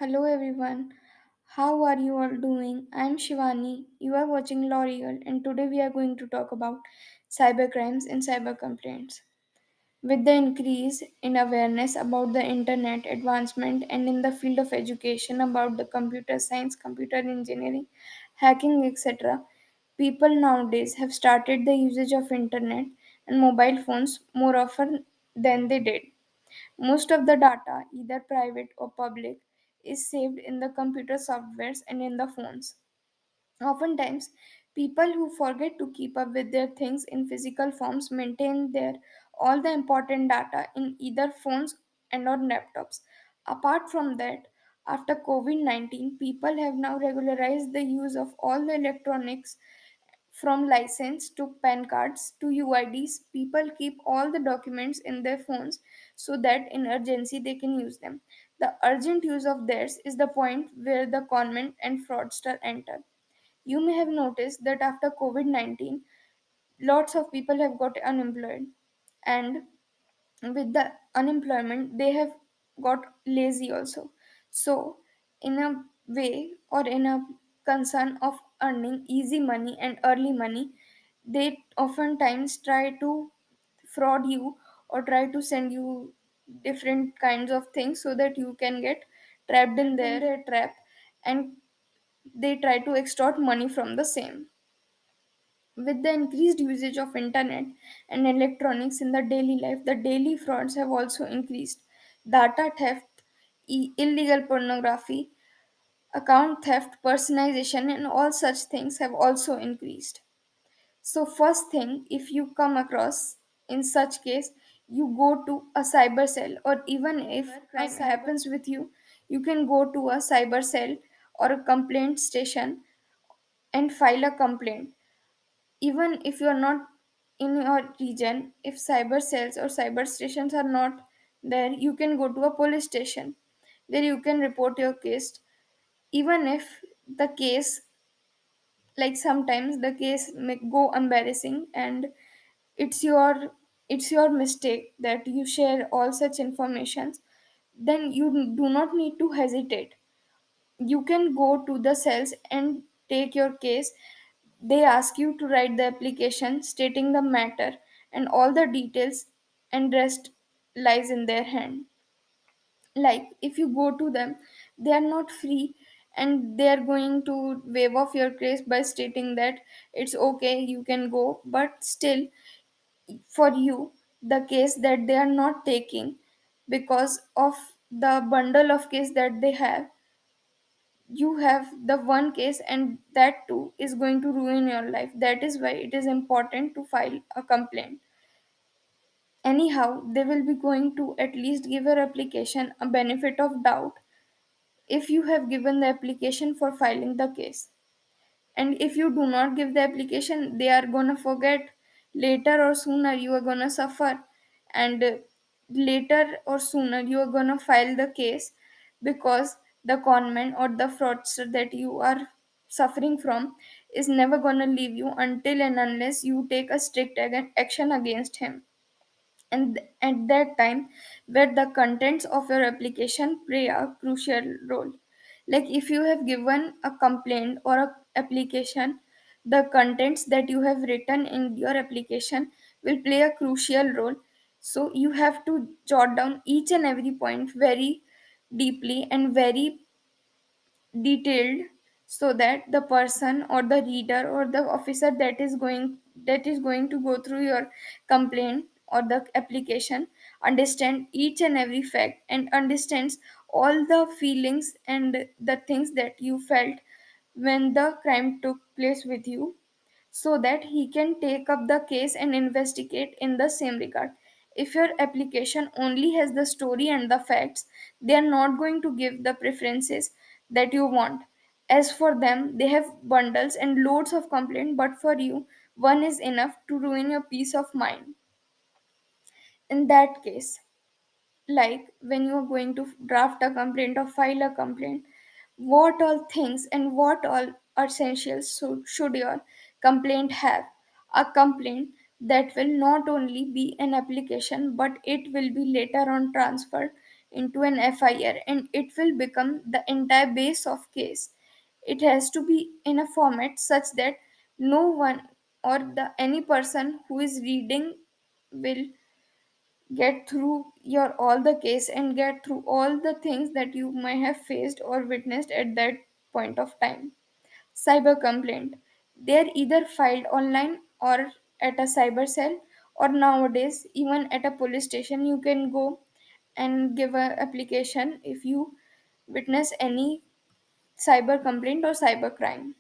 Hello everyone, how are you all doing? I'm Shivani, you are watching L'Oreal, and today we are going to talk about cybercrimes and cyber complaints. With the increase in awareness about the internet advancement and in the field of education about the computer science, computer engineering, hacking, etc., people nowadays have started the usage of internet and mobile phones more often than they did. Most of the data, either private or public, is saved in the computer softwares and in the phones. Oftentimes, people who forget to keep up with their things in physical forms maintain their all the important data in either phones and or laptops. Apart from that, after COVID-19, people have now regularized the use of all the electronics from license to PAN cards to UIDs. People keep all the documents in their phones so that in urgency they can use them. The urgent use of theirs is the point where the conmen and fraudster enter. You may have noticed that after COVID 19, lots of people have got unemployed, and with the unemployment, they have got lazy also. So, in a way or in a concern of earning easy money and early money, they oftentimes try to fraud you or try to send you different kinds of things so that you can get trapped in their trap, and they try to extort money from the same. With the increased usage of internet and electronics in the daily life, the daily frauds have also increased. Data theft, illegal pornography, account theft, personalization, and all such things have also increased. So, first thing, if you come across in such case, you go to a cyber cell, or even if crime happens with you, you can go to a cyber cell or a complaint station and file a complaint. Even if you are not in your region, if cyber cells or cyber stations are not there, you can go to a police station where you can report your case. Even if the case, like sometimes the case may go embarrassing, and it's your it's your mistake that you share all such informations, then you do not need to hesitate. You can go to the cells and take your case. They ask you to write the application stating the matter and all the details, and rest lies in their hand. Like if you go to them, they are not free, and they are going to waive off your case by stating that it's okay, you can go. But still, for you, the case that they are not taking because of the bundle of case that they have, you have the one case, and that too is going to ruin your life. That is why it is important to file a complaint. Anyhow, they will be going to at least give your application a benefit of doubt if you have given the application for filing the case. And if you do not give the application, they are gonna forget. Later or sooner you are gonna suffer, and later or sooner you are gonna file the case, because the conman or the fraudster that you are suffering from is never gonna leave you until and unless you take a strict action against him. And at that time, where the contents of your application play a crucial role. Like if you have given a complaint or a application, the contents that you have written in your application will play a crucial role. So you have to jot down each and every point very deeply and very detailed, so that the person or the reader or the officer that is going to go through your complaint or the application understand each and every fact, and understands all the feelings and the things that you felt when the crime took place with you, so that he can take up the case and investigate in the same regard. If your application only has the story and the facts, they are not going to give the preferences that you want. As for them, they have bundles and loads of complaint, but for you, one is enough to ruin your peace of mind. In that case, like when you are going to draft a complaint or file a complaint, what all things and what all essentials should your complaint have? A complaint that will not only be an application, but it will be later on transferred into an FIR, and it will become the entire base of case. It has to be in a format such that no one or the any person who is reading will get through your all the case and get through all the things that you might have faced or witnessed at that point of time. Cyber complaint. They are either filed online or at a cyber cell, or nowadays even at a police station you can go and give a application if you witness any cyber complaint or cyber crime.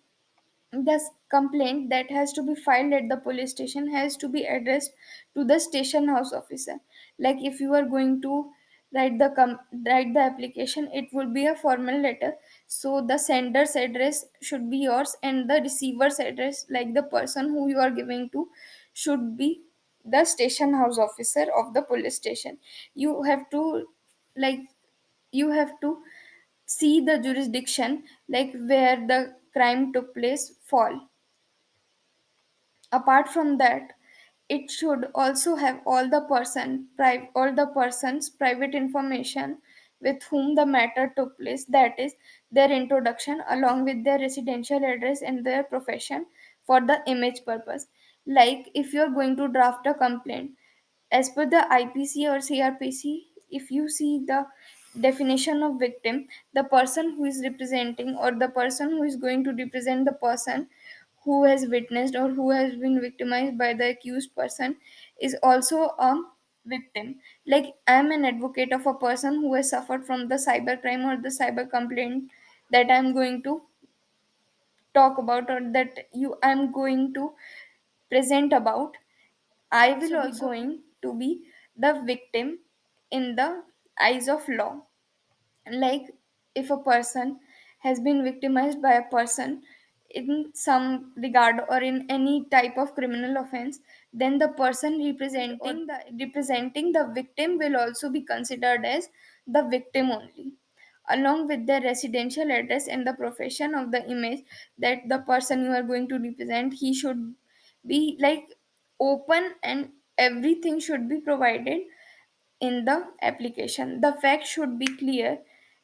This complaint that has to be filed at the police station has to be addressed to the station house officer. Like if you are going to write the application, it would be a formal letter, so the sender's address should be yours and the receiver's address, like the person who you are giving to, should be the station house officer of the police station. You have to, like, you have to see the jurisdiction, like where the crime took place fall. Apart from that, it should also have all the person's private information with whom the matter took place, that is their introduction along with their residential address and their profession, for the image purpose. Like if you are going to draft a complaint as per the IPC or CRPC, if you see the definition of victim, the person who is representing or the person who is going to represent the person who has witnessed or who has been victimized by the accused person is also a victim. Like I am an advocate of a person who has suffered from the cyber crime or the cyber complaint that I am going to talk about, or that you I am going to present about. I will also going to be the victim in the eyes of law. Like if a person has been victimized by a person in some regard or in any type of criminal offense, then the person representing the victim will also be considered as the victim only, along with their residential address and the profession of the image that the person you are going to represent, he should be like open, and everything should be provided in the application. The fact should be clear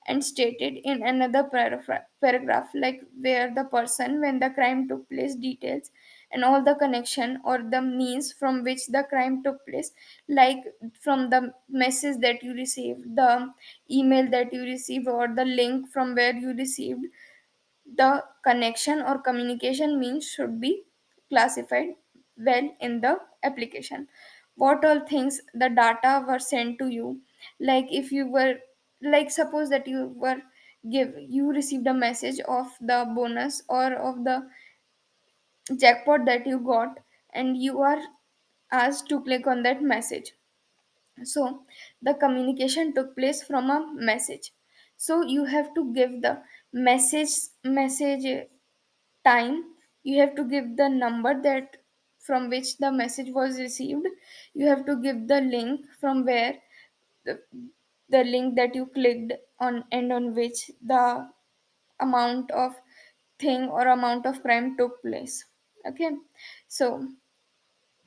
and stated in another paragraph, like where the person, when the crime took place, details and all the connection or the means from which the crime took place, like from the message that you received, the email that you received, or the link from where you received, the connection or communication means should be classified well in the application. What all things the data were sent to you, like if you were, like suppose that you received a message of the bonus or of the jackpot that you got, and you are asked to click on that message. So the communication took place from a message, so you have to give the message time, you have to give the number that from which the message was received, you have to give the link from where the, the link that you clicked on and on which the amount of thing or amount of crime took place. Okay, so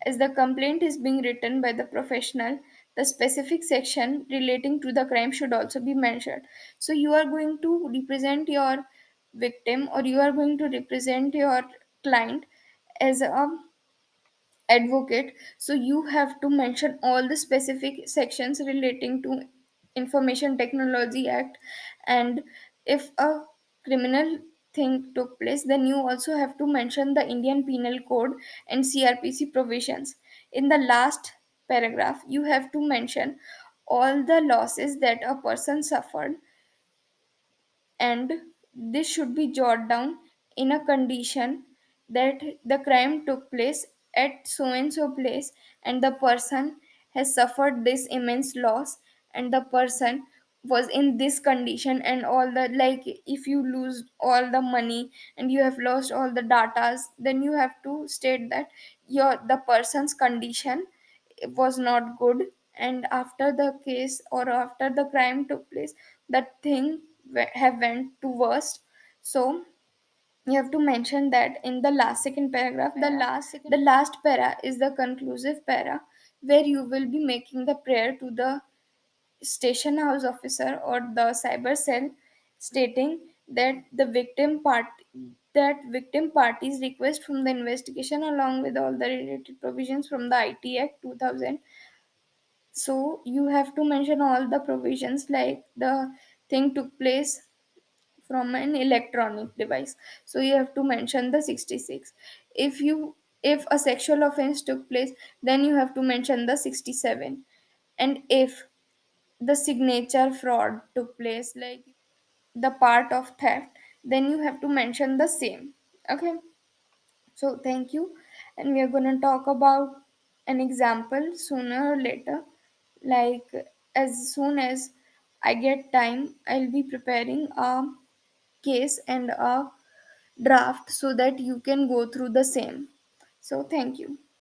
as the complaint is being written by the professional, the specific section relating to the crime should also be mentioned. So you are going to represent your victim or you are going to represent your client as a advocate, so you have to mention all the specific sections relating to information technology act. And if a criminal thing took place, then you also have to mention the Indian penal code and CRPC provisions. In the last paragraph you have to mention all the losses that a person suffered, and this should be jotted down in a condition that the crime took place at so and so place, and the person has suffered this immense loss, and the person was in this condition, and all the, like if you lose all the money and you have lost all the datas, then you have to state that the person's condition was not good, and after the case or after the crime took place, that thing have went to worst. So you have to mention that in the last second paragraph. The last para is the conclusive para, where you will be making the prayer to the station house officer or the cyber cell, stating that victim parties request from the investigation along with all the related provisions from the IT Act 2000. So you have to mention all the provisions, like the thing took place from an electronic device, so you have to mention the 66. If a sexual offense took place, then you have to mention the 67. And if the signature fraud took place, like the part of theft, then you have to mention the same. Okay, so thank you, and we are going to talk about an example sooner or later. Like, as soon as I get time, I'll be preparing a case and a draft so that you can go through the same. So thank you.